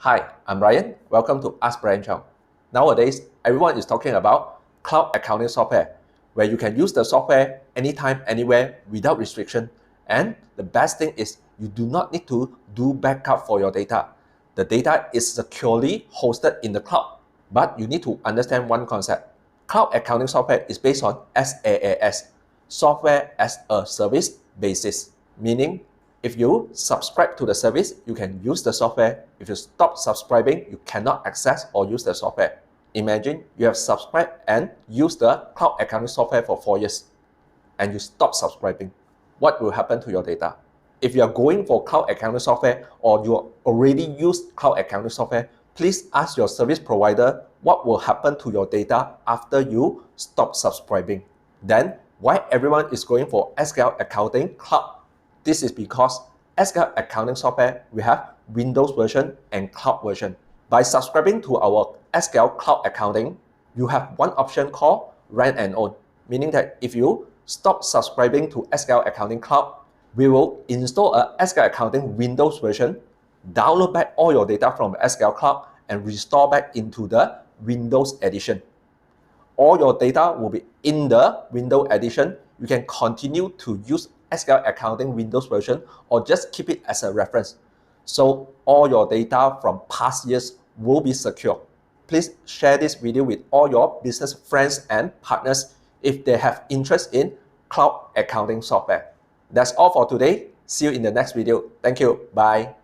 Hi, I'm Ryan. Welcome to Ask Brian Chow. Nowadays, everyone is talking about cloud accounting software, where you can use the software anytime, anywhere, without restriction. And the best thing is you do not need to do backup for your data. The data is securely hosted in the cloud. But you need to understand one concept. Cloud accounting software is based on SaaS, Software as a Service basis, meaning if you subscribe to the service, you can use the software. If you stop subscribing, you cannot access or use the software. Imagine you have subscribed and used the cloud accounting software for 4 years and you stop subscribing. What will happen to your data? If you are going for cloud accounting software or you already use cloud accounting software, please ask your service provider what will happen to your data after you stop subscribing. Then, why everyone is going for SQL accounting cloud? This is because SQL accounting software, we have Windows version and cloud version. By subscribing to our SQL cloud accounting, you have one option called rent and own, meaning that if you stop subscribing to SQL accounting cloud, we will install a SQL accounting Windows version, download back all your data from SQL cloud and restore back into the Windows edition. All your data will be in the Windows edition. You can continue to use SQL accounting Windows version or just keep it as a reference. So all your data from past years will be secure. Please share this video with all your business friends and partners if they have interest in cloud accounting software. That's all for today. See you in the next video. Thank you. Bye.